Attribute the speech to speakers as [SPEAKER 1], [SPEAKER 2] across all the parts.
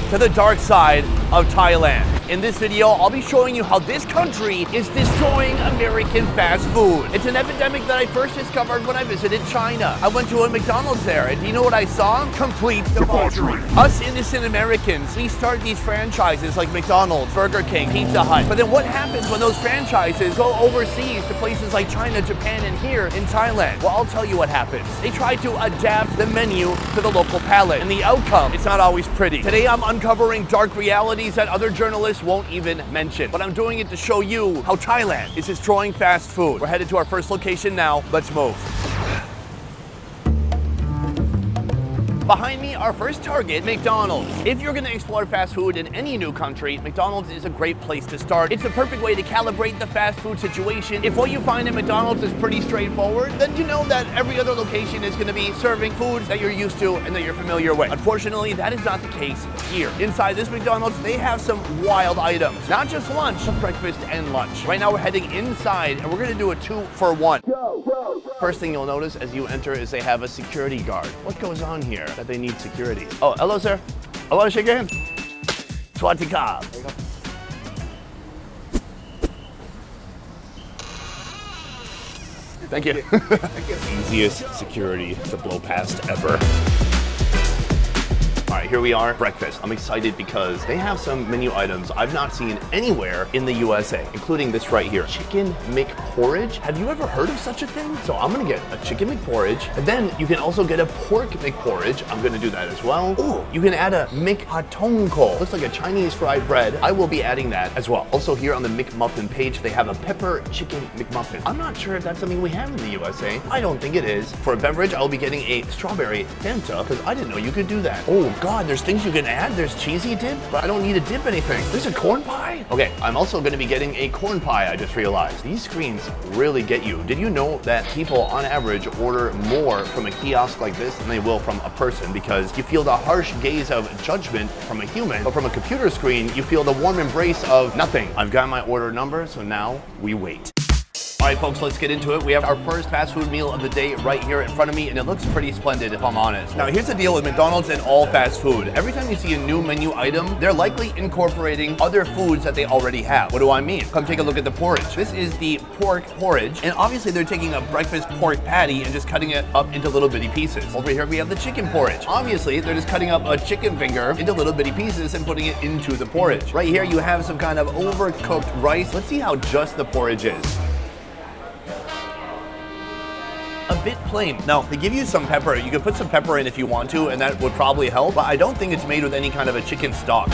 [SPEAKER 1] to the dark side of Thailand. In this video, I'll be showing you how this country is destroying American fast food. It's an epidemic that I first discovered when I visited China. I went to a McDonald's there, and do you know what I saw? Complete debauchery. Us innocent Americans, we start these franchises like McDonald's, Burger King, Pizza Hut. But then what happens when those franchises go overseas to places like China, Japan, and here in Thailand? Well, I'll tell you what happens. They try to adapt the menu to the local palate, and the outcome, it's not always pretty. Today, I'm uncovering dark realities that other journalists won't even mention. But I'm doing it to show you how Thailand is destroying fast food. We're headed to our first location now. Let's move. Behind me, our first target, McDonald's. If you're gonna explore fast food in any new country, McDonald's is a great place to start. It's a perfect way to calibrate the fast food situation. If what you find at McDonald's is pretty straightforward, then you know that every other location is gonna be serving foods that you're used to and that you're familiar with. Unfortunately, that is not the case here. Inside this McDonald's, they have some wild items. Not just lunch, but breakfast and lunch. Right now, we're heading inside, and we're gonna do a 2-for-1. First thing you'll notice as you enter is they have a security guard. What goes on here that they need security? Oh, hello, sir. I want to shake your hand. Swatika. There you go. Thank you. Easiest security to blow past ever. All right, here we are, breakfast. I'm excited because they have some menu items I've not seen anywhere in the USA, including this right here, chicken McPORRIDGE. Have you ever heard of such a thing? So I'm gonna get a chicken McPORRIDGE, and then you can also get a pork McPORRIDGE. I'm gonna do that as well. Ooh, you can add a McPATONGKO. Looks like a Chinese fried bread. I will be adding that as well. Also here on the McMuffin page, they have a pepper chicken McMuffin. I'm not sure if that's something we have in the USA. I don't think it is. For a beverage, I'll be getting a strawberry Fanta, because I didn't know you could do that. Oh, God, there's things you can add. There's cheesy dip, but I don't need to dip anything. There's a corn pie. Okay, I'm also going to be getting a corn pie, I just realized. These screens really get you. Did you know that people on average order more from a kiosk like this than they will from a person, because you feel the harsh gaze of judgment from a human, but from a computer screen, you feel the warm embrace of nothing. I've got my order number, so now we wait. All right, folks, let's get into it. We have our first fast food meal of the day right here in front of me, and it looks pretty splendid, if I'm honest. Now, here's the deal with McDonald's and all fast food. Every time you see a new menu item, they're likely incorporating other foods that they already have. What do I mean? Come take a look at the porridge. This is the pork porridge, and obviously they're taking a breakfast pork patty and just cutting it up into little bitty pieces. Over here, we have the chicken porridge. Obviously, they're just cutting up a chicken finger into little bitty pieces and putting it into the porridge. Right here, you have some kind of overcooked rice. Let's see how just the porridge is. A bit plain. Now, they give you some pepper. You can put some pepper in if you want to, and that would probably help, but I don't think it's made with any kind of a chicken stock.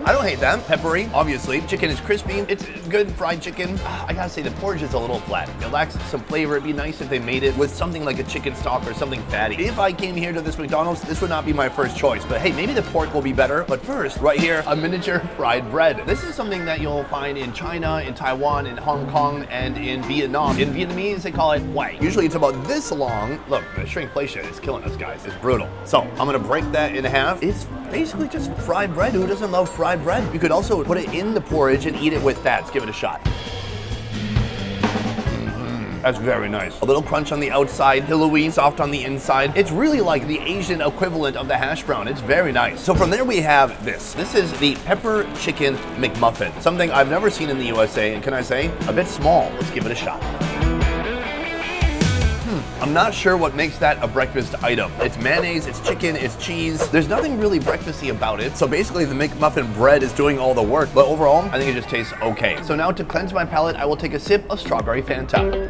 [SPEAKER 1] I don't hate that. Peppery, obviously. Chicken is crispy. It's good fried chicken. I gotta say, the porridge is a little flat. It lacks some flavor. It'd be nice if they made it with something like a chicken stock or something fatty. If I came here to this McDonald's, this would not be my first choice. But hey, maybe the pork will be better. But first, right here, a miniature fried bread. This is something that you'll find in China, in Taiwan, in Hong Kong, and in Vietnam. In Vietnamese, they call it huai. Usually it's about this long. Look, the shrinkflation is killing us, guys. It's brutal. So I'm gonna break that in half. It's basically just fried bread. Who doesn't love fried bread? You could also put it in the porridge and eat it with that. Let's give it a shot. That's very nice. A little crunch on the outside, pillowy, soft on the inside. It's really like the Asian equivalent of the hash brown. It's very nice. So from there we have this. This is the pepper chicken McMuffin. Something I've never seen in the USA, and can I say, a bit small. Let's give it a shot. I'm not sure what makes that a breakfast item. It's mayonnaise, it's chicken, it's cheese. There's nothing really breakfasty about it. So basically the McMuffin bread is doing all the work, but overall, I think it just tastes okay. So now to cleanse my palate, I will take a sip of strawberry Fanta.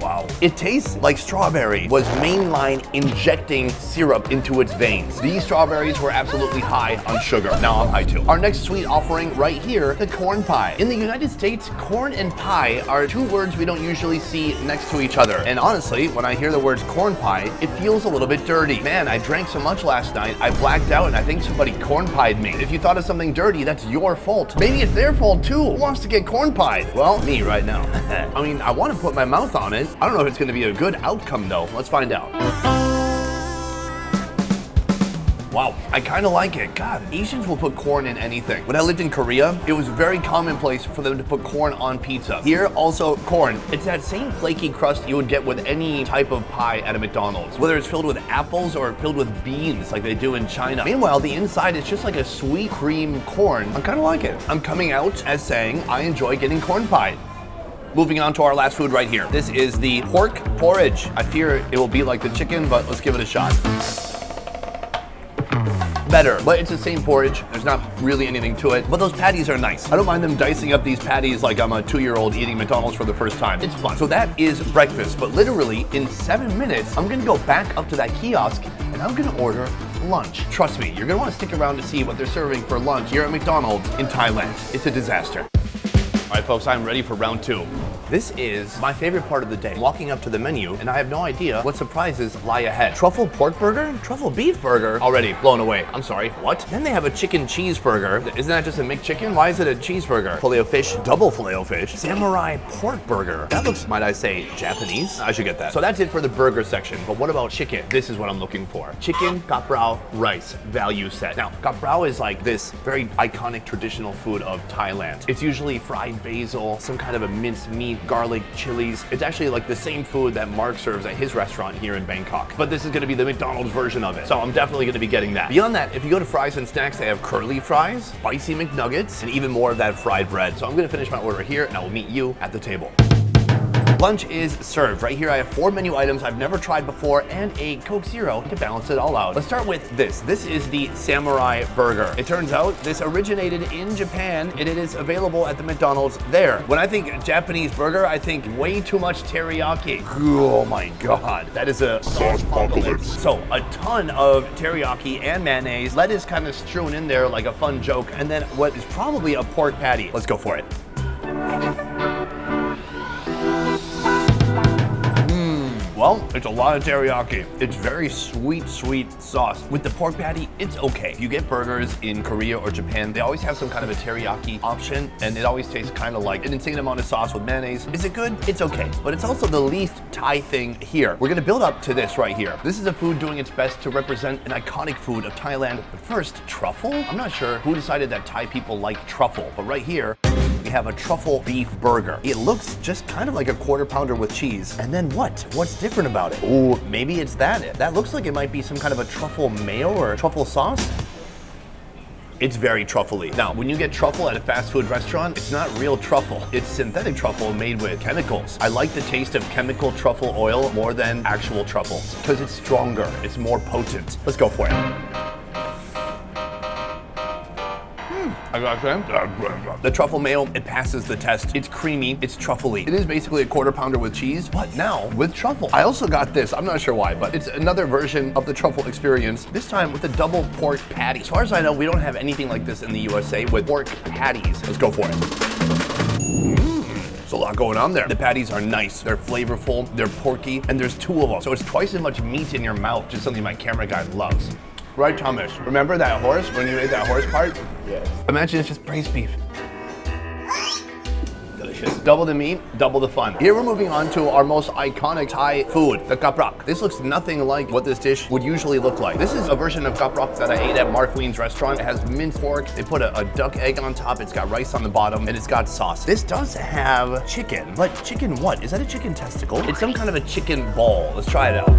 [SPEAKER 1] Wow. It tastes like strawberry was mainline injecting syrup into its veins. These strawberries were absolutely high on sugar. Now I'm high too. Our next sweet offering right here, the corn pie. In the United States, corn and pie are two words we don't usually see next to each other. And honestly, when I hear the words corn pie, it feels a little bit dirty. Man, I drank so much last night, I blacked out and I think somebody corn pied me. If you thought of something dirty, that's your fault. Maybe it's their fault too. Who wants to get corn pied? Well, me right now. I mean, I want to put my mouth on it. I don't know if it's going to be a good outcome though. Let's find out. Wow, I kind of like it. God, Asians will put corn in anything. When I lived in Korea, it was very commonplace for them to put corn on pizza. Here, also corn. It's that same flaky crust you would get with any type of pie at a McDonald's, whether it's filled with apples or filled with beans like they do in China. Meanwhile, the inside is just like a sweet cream corn. I kind of like it. I'm coming out as saying I enjoy getting corn pie. Moving on to our last food right here. This is the pork porridge. I fear it will be like the chicken, but let's give it a shot. Better, but it's the same porridge. There's not really anything to it, but those patties are nice. I don't mind them dicing up these patties like I'm a 2-year-old eating McDonald's for the first time. It's fun. So that is breakfast, but literally in 7 minutes, I'm gonna go back up to that kiosk and I'm gonna order lunch. Trust me, you're gonna wanna stick around to see what they're serving for lunch here at McDonald's in Thailand. It's a disaster. All right, folks, I'm ready for round 2. This is my favorite part of the day. Walking up to the menu, and I have no idea what surprises lie ahead. Truffle pork burger? Truffle beef burger? Already blown away. I'm sorry, what? Then they have a chicken cheeseburger. Isn't that just a McChicken? Why is it a cheeseburger? Filet-O-fish, double Filet-O-fish, samurai pork burger. That looks, might I say, Japanese? I should get that. So that's it for the burger section, but what about chicken? This is what I'm looking for. Chicken KAPRAO rice value set. Now, KAPRAO is like this very iconic traditional food of Thailand. It's usually fried basil, some kind of a minced meat, garlic, chilies. It's actually like the same food that Mark serves at his restaurant here in Bangkok. But this is gonna be the McDonald's version of it. So I'm definitely gonna be getting that. Beyond that, if you go to fries and snacks, they have curly fries, spicy McNuggets, and even more of that fried bread. So I'm gonna finish my order here and I will meet you at the table. Lunch is served. Right here I have 4 menu items I've never tried before and a Coke Zero to balance it all out. Let's start with this. This is the samurai burger. It turns out this originated in Japan and it is available at the McDonald's there. When I think Japanese burger, I think way too much teriyaki. Oh my God, that is a sauce apocalypse. So a ton of teriyaki and mayonnaise, lettuce kind of strewn in there like a fun joke, and then what is probably a pork patty. Let's go for it. Well, it's a lot of teriyaki. It's very sweet, sweet sauce. With the pork patty, it's okay. You get burgers in Korea or Japan, they always have some kind of a teriyaki option, and it always tastes kind of like an insane amount of sauce with mayonnaise. Is it good? It's okay. But it's also the least Thai thing here. We're gonna build up to this right here. This is a food doing its best to represent an iconic food of Thailand. But first, truffle? I'm not sure who decided that Thai people like truffle, but right here, we have a truffle beef burger. It looks just kind of like a quarter pounder with cheese. And then what? What's different about it? Oh, maybe it's that. That looks like it might be some kind of a truffle mayo or a truffle sauce. It's very truffly. Now, when you get truffle at a fast food restaurant, it's not real truffle. It's synthetic truffle made with chemicals. I like the taste of chemical truffle oil more than actual truffles because it's stronger, it's more potent. Let's go for it. I got that. The truffle mayo, it passes the test. It's creamy, it's truffly. It is basically a quarter pounder with cheese, but now with truffle. I also got this, I'm not sure why, but it's another version of the truffle experience, this time with a double pork patty. As far as I know, we don't have anything like this in the USA with pork patties. Let's go for it. There's a lot going on there. The patties are nice, they're flavorful, they're porky, and there's 2 of them. So it's twice as much meat in your mouth, just something my camera guy loves. Right, Thomas? Remember that horse when you ate that horse part? Yes. Imagine it's just braised beef. Delicious. Double the meat, double the fun. Here we're moving on to our most iconic Thai food, the kaprak. This looks nothing like what this dish would usually look like. This is a version of kaprak that I ate at Mark Wien's restaurant. It has minced pork, they put a duck egg on top, it's got rice on the bottom, and it's got sauce. This does have chicken, but chicken what? Is that a chicken testicle? It's some kind of a chicken ball. Let's try it out.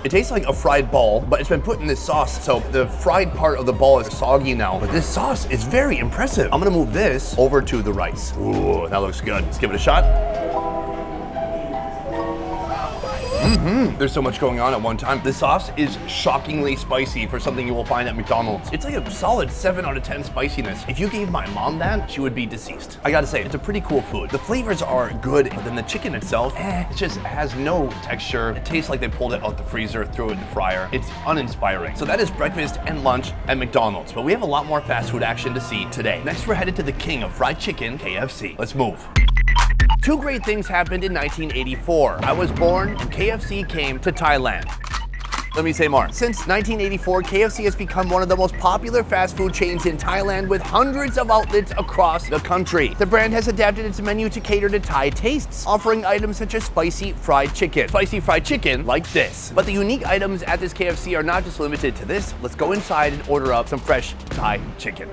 [SPEAKER 1] It tastes like a fried ball, but it's been put in this sauce, so the fried part of the ball is soggy now. But this sauce is very impressive. I'm gonna move this over to the rice. Ooh, that looks good. Let's give it a shot. There's so much going on at one time. The sauce is shockingly spicy for something you will find at McDonald's. It's like a solid 7 out of 10 spiciness. If you gave my mom that, she would be deceased. I gotta say, it's a pretty cool food. The flavors are good, but then the chicken itself, it just has no texture. It tastes like they pulled it out the freezer, threw it in the fryer. It's uninspiring. So that is breakfast and lunch at McDonald's, but we have a lot more fast food action to see today. Next, we're headed to the king of fried chicken, KFC. Let's move. 2 great things happened in 1984. I was born and KFC came to Thailand. Let me say more. Since 1984, KFC has become one of the most popular fast food chains in Thailand with hundreds of outlets across the country. The brand has adapted its menu to cater to Thai tastes, offering items such as spicy fried chicken. Spicy fried chicken like this. But the unique items at this KFC are not just limited to this. Let's go inside and order up some fresh Thai chicken.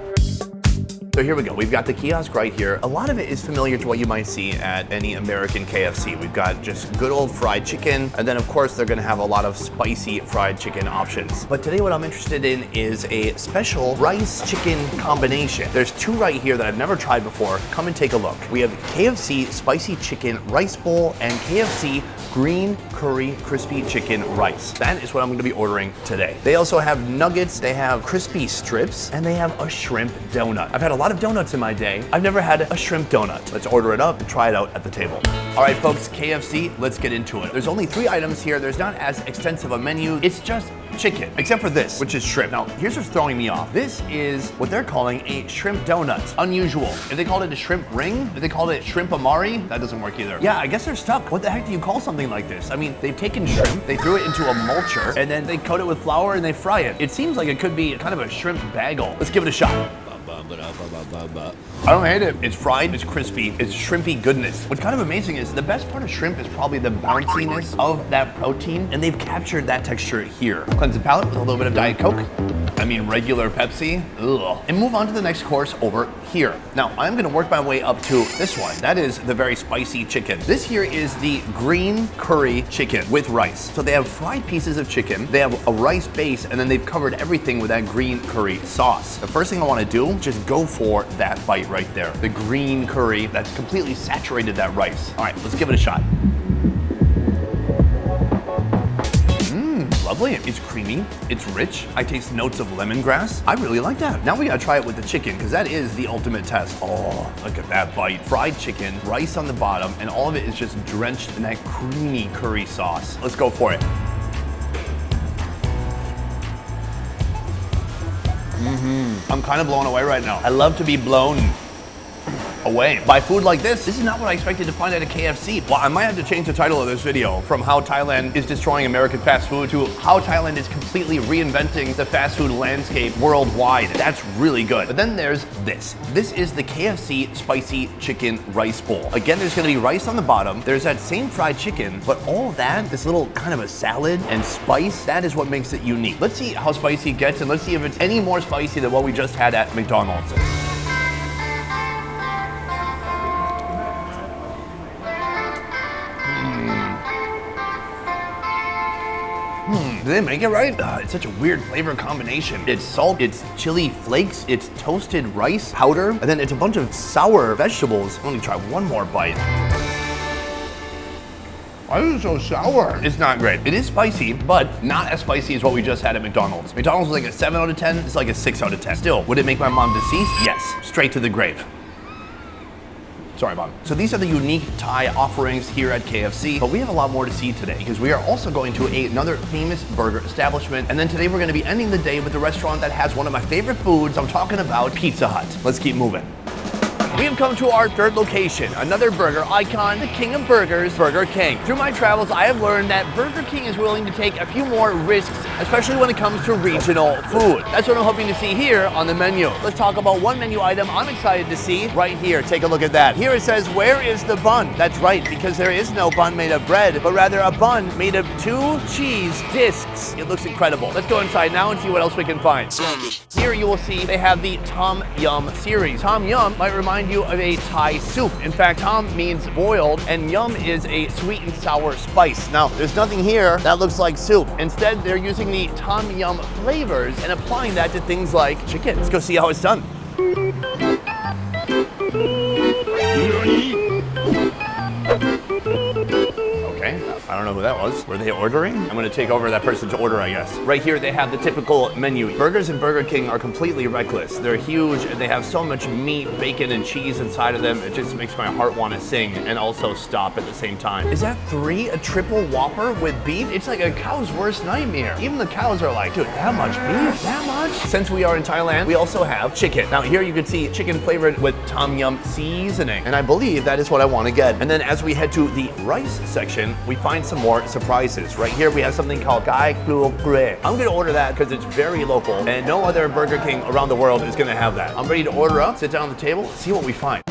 [SPEAKER 1] So here we go. We've got the kiosk right here. A lot of it is familiar to what you might see at any American KFC. We've got just good old fried chicken, and then of course they're gonna have a lot of spicy fried chicken options. But today what I'm interested in is a special rice chicken combination. There's two right here that I've never tried before. Come and take a look. We have KFC spicy chicken rice bowl and KFC green curry crispy chicken rice. That is what I'm gonna be ordering today. They also have nuggets, they have crispy strips, and they have a shrimp donut. I've had a lot of donuts in my day. I've never had a shrimp donut. Let's order it up and try it out at the table. All right, folks, KFC, let's get into it. There's only 3 items here. There's not as extensive a menu. It's just chicken, except for this, which is shrimp. Now, here's what's throwing me off. This is what they're calling a shrimp donut. Unusual. If they called it a shrimp ring, if they called it shrimp amari, that doesn't work either. Yeah, I guess they're stuck. What the heck do you call something like this? I mean, they've taken shrimp, they threw it into a mulcher, and then they coat it with flour and they fry it. It seems like it could be kind of a shrimp bagel. Let's give it a shot. I don't hate it. It's fried, it's crispy, it's shrimpy goodness. What's kind of amazing is the best part of shrimp is probably the bounciness of that protein, and they've captured that texture here. Cleanse the palate with a little bit of Diet Coke. I mean, regular Pepsi. Ugh. And move on to the next course over here. Now, I'm gonna work my way up to this one. That is the very spicy chicken. This here is the green curry chicken with rice. So they have fried pieces of chicken, they have a rice base, and then they've covered everything with that green curry sauce. The first thing I wanna do, just go for that bite right there. The green curry that's completely saturated that rice. All right, let's give it a shot. Lovely. It's creamy, it's rich. I taste notes of lemongrass. I really like that. Now we gotta try it with the chicken, because that is the ultimate test. Oh, look at that bite. Fried chicken, rice on the bottom, and all of it is just drenched in that creamy curry sauce. Let's go for it. I'm kind of blown away right now. I love to be blown away by food like this. This is not what I expected to find at a KFC. Well, I might have to change the title of this video from how Thailand is destroying American fast food to how Thailand is completely reinventing the fast food landscape worldwide. That's really good. But then there's this. This is the KFC spicy chicken rice bowl. Again, there's gonna be rice on the bottom. There's that same fried chicken, but all of that, this little kind of a salad and spice, that is what makes it unique. Let's see how spicy it gets, and let's see if it's any more spicy than what we just had at McDonald's. Did they make it right? It's such a weird flavor combination. It's salt, it's chili flakes, it's toasted rice powder, and then it's a bunch of sour vegetables. Let me try one more bite. Why is it so sour? It's not great. It is spicy, but not as spicy as what we just had at McDonald's. McDonald's was like a 7 out of 10. It's like a 6 out of 10. Still, would it make my mom deceased? Yes. Straight to the grave. Sorry, Mom. So these are the unique Thai offerings here at KFC, but we have a lot more to see today because we are also going to another famous burger establishment. And then today we're gonna be ending the day with a restaurant that has one of my favorite foods. I'm talking about Pizza Hut. Let's keep moving. We have come to our third location, another burger icon, the king of burgers, Burger King. Through my travels, I have learned that Burger King is willing to take a few more risks, especially when it comes to regional food. That's what I'm hoping to see here on the menu. Let's talk about one menu item I'm excited to see right here. Take a look at that. Here it says, where is the bun? That's right, because there is no bun made of bread, but rather a bun made of 2 cheese discs. It looks incredible. Let's go inside now and see what else we can find. Here you will see they have the Tom Yum series. Tom Yum might remind you of a Thai soup. In fact, Tom means boiled, and Yum is a sweet and sour spice. Now, there's nothing here that looks like soup. Instead, they're using the Tom Yum flavors and applying that to things like chicken. Let's go see how it's done. Okay, I don't know who that was. Were they ordering? I'm gonna take over that person's order, I guess. Right here, they have the typical menu. Burgers in Burger King are completely reckless. They're huge, and they have so much meat, bacon, and cheese inside of them. It just makes my heart want to sing and also stop at the same time. Is that 3 a triple Whopper with beef? It's like a cow's worst nightmare. Even the cows are like, dude, that much beef? That much? Since we are in Thailand, we also have chicken. Now here you can see chicken flavored with Tom Yum seasoning, and I believe that is what I want to get. And then as we head to the rice section, we find find some more surprises. Right here we have something called KRUEA. I'm gonna order that because it's very local and no other Burger King around the world is gonna have that. I'm ready to order up, sit down at the table, see what we find.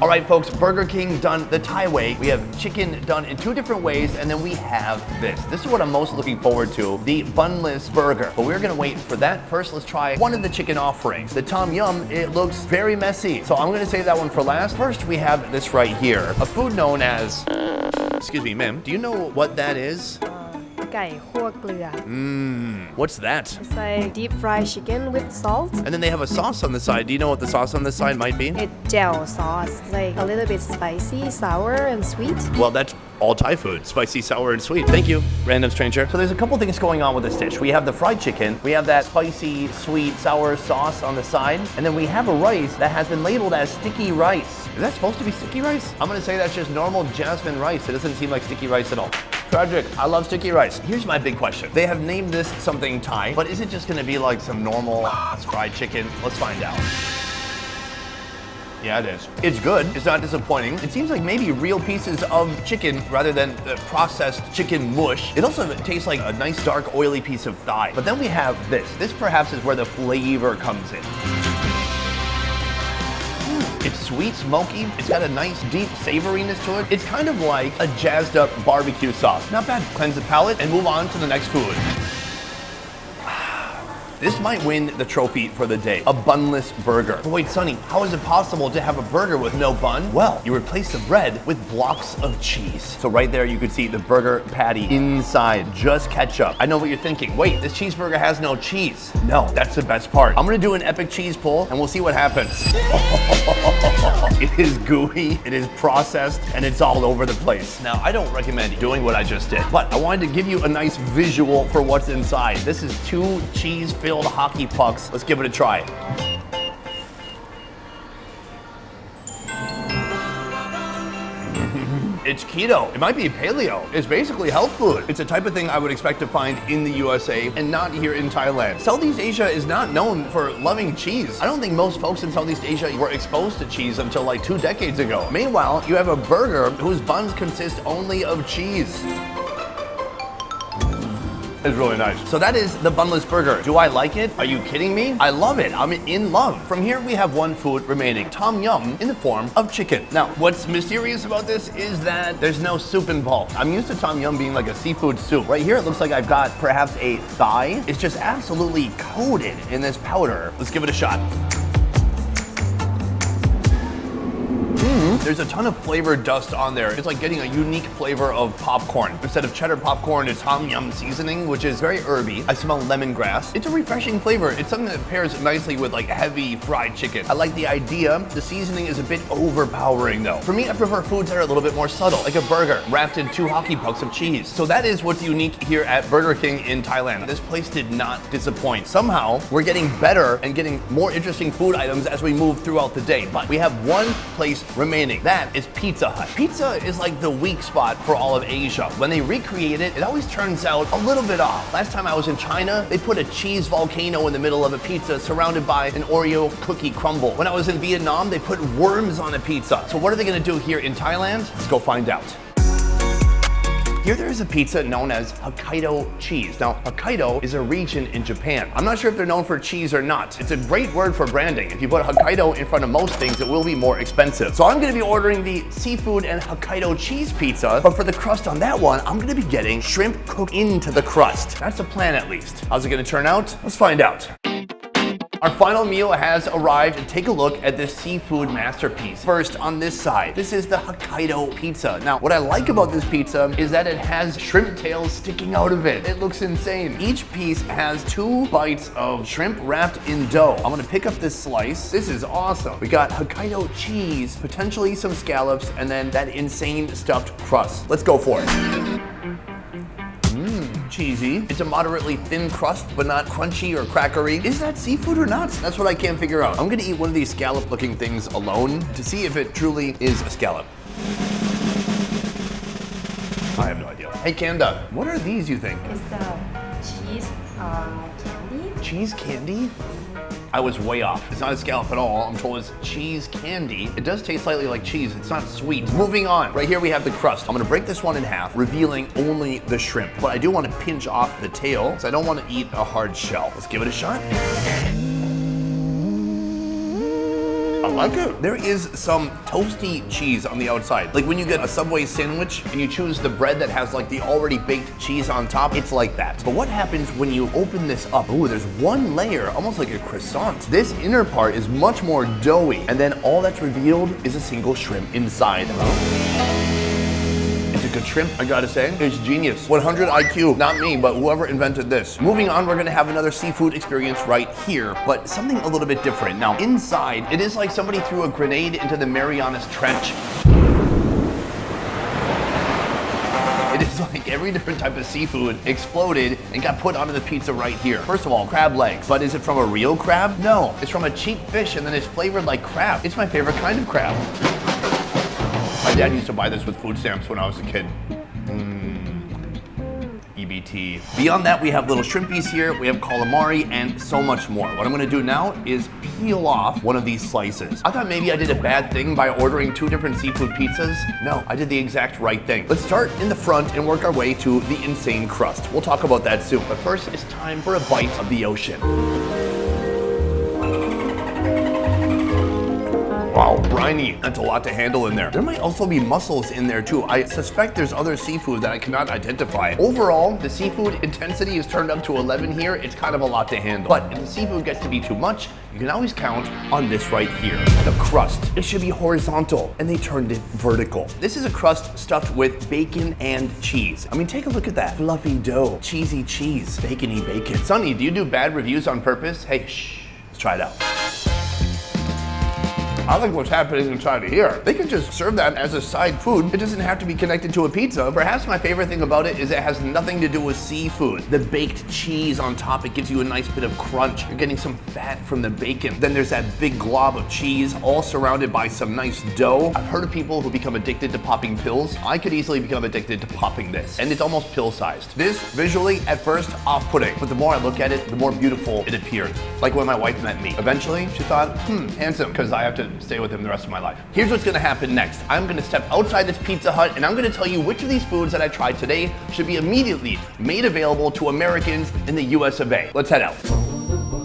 [SPEAKER 1] All right, folks, Burger King done the Thai way. We have chicken done in 2 different ways, and then we have this. This is what I'm most looking forward to, the bunless burger. But we're gonna wait for that. First, let's try one of the chicken offerings. The tom yum, it looks very messy. So I'm gonna save that one for last. First, we have this right here, a food known as, excuse me, ma'am, do you know what that is?
[SPEAKER 2] ไก่คั่วเกลือ
[SPEAKER 1] What's that?
[SPEAKER 2] It's like deep fried chicken with salt.
[SPEAKER 1] And then they have a sauce on the side. Do you know what the sauce on this side might be?
[SPEAKER 2] It's gel sauce, like a little bit spicy, sour, and sweet.
[SPEAKER 1] Well, that's all Thai food. Spicy, sour, and sweet. Thank you, random stranger. So there's a couple things going on with this dish. We have the fried chicken. We have that spicy, sweet, sour sauce on the side. And then we have a rice that has been labeled as sticky rice. Is that supposed to be sticky rice? I'm gonna say that's just normal jasmine rice. It doesn't seem like sticky rice at all. Tragic. I love sticky rice. Here's my big question. They have named this something Thai, but is it just gonna be like some normal fried chicken? Let's find out. Yeah, it is. It's good. It's not disappointing. It seems like maybe real pieces of chicken rather than the processed chicken mush. It also tastes like a nice dark oily piece of thigh. But then we have this. This perhaps is where the flavor comes in. It's sweet, smoky. It's got a nice, deep savoriness to it. It's kind of like a jazzed up barbecue sauce. Not bad. Cleanse the palate and move on to the next food. This might win the trophy for the day, a bunless burger. But wait, Sonny, how is it possible to have a burger with no bun? Well, you replace the bread with blocks of cheese. So right there, you could see the burger patty inside, just ketchup. I know what you're thinking. Wait, this cheeseburger has no cheese. No, that's the best part. I'm gonna do an epic cheese pull and we'll see what happens. It is gooey, it is processed, and it's all over the place. Now, I don't recommend doing what I just did, but I wanted to give you a nice visual for what's inside. This is 2 cheese-filled hockey pucks. Let's give it a try. It's keto. It might be paleo. It's basically health food. It's a type of thing I would expect to find in the USA and not here in Thailand. Southeast Asia is not known for loving cheese. I don't think most folks in Southeast Asia were exposed to cheese until like 2 decades ago. Meanwhile, you have a burger whose buns consist only of cheese. It's really nice. So that is the bunless burger. Do I like it? Are you kidding me? I love it. I'm in love. From here, we have one food remaining. Tom yum in the form of chicken. Now, what's mysterious about this is that there's no soup involved. I'm used to tom yum being like a seafood soup. Right here, it looks like I've got perhaps a thigh. It's just absolutely coated in this powder. Let's give it a shot. There's a ton of flavor dust on there. It's like getting a unique flavor of popcorn. Instead of cheddar popcorn, it's tom yum seasoning, which is very herby. I smell lemongrass. It's a refreshing flavor. It's something that pairs nicely with like heavy fried chicken. I like the idea. The seasoning is a bit overpowering though. For me, I prefer foods that are a little bit more subtle, like a burger wrapped in 2 hockey pucks of cheese. So that is what's unique here at Burger King in Thailand. This place did not disappoint. Somehow, we're getting better and getting more interesting food items as we move throughout the day. But we have one place remaining. That is Pizza Hut. Pizza is like the weak spot for all of Asia. When they recreate it, it always turns out a little bit off. Last time I was in China, they put a cheese volcano in the middle of a pizza surrounded by an Oreo cookie crumble. When I was in Vietnam, they put worms on a pizza. So what are they gonna do here in Thailand? Let's go find out. Here there is a pizza known as Hokkaido cheese. Now, Hokkaido is a region in Japan. I'm not sure if they're known for cheese or not. It's a great word for branding. If you put Hokkaido in front of most things, it will be more expensive. So I'm gonna be ordering the seafood and Hokkaido cheese pizza, but for the crust on that one, I'm gonna be getting shrimp cooked into the crust. That's the plan at least. How's it gonna turn out? Let's find out. Our final meal has arrived, and take a look at this seafood masterpiece. First, on this side, this is the Hokkaido pizza. Now, what I like about this pizza is that it has shrimp tails sticking out of it. It looks insane. Each piece has 2 bites of shrimp wrapped in dough. I'm gonna pick up this slice. This is awesome. We got Hokkaido cheese, potentially some scallops, and then that insane stuffed crust. Let's go for it. Cheesy. It's a moderately thin crust, but not crunchy or crackery. Is that seafood or not? That's what I can't figure out. I'm gonna eat one of these scallop-looking things alone to see if it truly is a scallop. I have no idea. Hey, Kanda, what are these, you think?
[SPEAKER 2] It's the cheese candy.
[SPEAKER 1] Cheese candy? I was way off. It's not a scallop at all. I'm told it's cheese candy. It does taste slightly like cheese. It's not sweet. Moving on. Right here we have the crust. I'm gonna break this one in half, revealing only the shrimp. But I do want to pinch off the tail, so I don't want to eat a hard shell. Let's give it a shot. I like it. There is some toasty cheese on the outside. Like when you get a Subway sandwich and you choose the bread that has like the already baked cheese on top, it's like that. But what happens when you open this up? Ooh, there's one layer, almost like a croissant. This inner part is much more doughy, and then all that's revealed is a single shrimp inside. It's a good shrimp, I gotta say. It's genius. 100 IQ, not me, but whoever invented this. Moving on, we're gonna have another seafood experience right here, but something a little bit different. Now, inside, it is like somebody threw a grenade into the Marianas Trench. It is like every different type of seafood exploded and got put onto the pizza right here. First of all, crab legs. But is it from a real crab? No, it's from a cheap fish and then it's flavored like crab. It's my favorite kind of crab. My dad used to buy this with food stamps when I was a kid. EBT. Beyond that, we have little shrimpies here, we have calamari, and so much more. What I'm gonna do now is peel off one of these slices. I thought maybe I did a bad thing by ordering 2 different seafood pizzas. No, I did the exact right thing. Let's start in the front and work our way to the insane crust. We'll talk about that soon. But first, it's time for a bite of the ocean. Wow, briny. That's a lot to handle in there. There might also be mussels in there too. I suspect there's other seafood that I cannot identify. Overall, the seafood intensity is turned up to 11 here. It's kind of a lot to handle. But if the seafood gets to be too much, you can always count on this right here. The crust. It should be horizontal, and they turned it vertical. This is a crust stuffed with bacon and cheese. I mean, take a look at that. Fluffy dough, cheesy cheese, bacony bacon. Sonny, do you do bad reviews on purpose? Hey, shh, let's try it out. I like what's happening inside of here. They could just serve that as a side food. It doesn't have to be connected to a pizza. Perhaps my favorite thing about it is it has nothing to do with seafood. The baked cheese on top, it gives you a nice bit of crunch. You're getting some fat from the bacon. Then there's that big glob of cheese, all surrounded by some nice dough. I've heard of people who become addicted to popping pills. I could easily become addicted to popping this. And it's almost pill-sized. This, visually, at first, off-putting. But the more I look at it, the more beautiful it appeared. Like when my wife met me. Eventually, she thought, handsome, because I have to stay with him the rest of my life. Here's what's gonna happen next. I'm gonna step outside this Pizza Hut and I'm gonna tell you which of these foods that I tried today should be immediately made available to Americans in the US of A. Let's head out.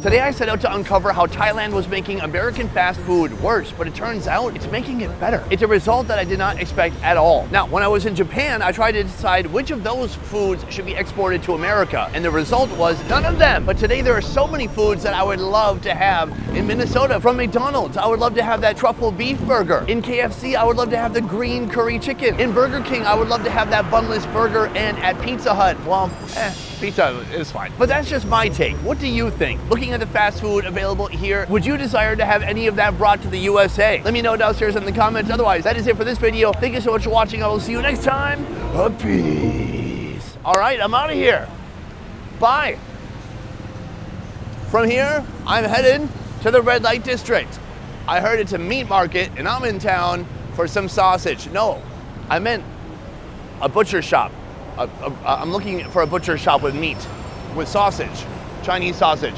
[SPEAKER 1] Today I set out to uncover how Thailand was making American fast food worse, but it turns out it's making it better. It's a result that I did not expect at all. Now, when I was in Japan, I tried to decide which of those foods should be exported to America, and the result was none of them. But today there are so many foods that I would love to have in Minnesota. From McDonald's, I would love to have that truffle beef burger. In KFC, I would love to have the green curry chicken. In Burger King, I would love to have that bunless burger, and at Pizza Hut, well, pizza is fine. But that's just my take. What do you think? Looking at the fast food available here, would you desire to have any of that brought to the USA? Let me know downstairs in the comments. Otherwise, that is it for this video. Thank you so much for watching. I will see you next time. Peace. All right, I'm out of here. Bye. From here, I'm headed to the red light district. I heard it's a meat market and I'm in town for some sausage. No, I meant a butcher shop. I'm looking for a butcher shop with meat, with sausage, Chinese sausage.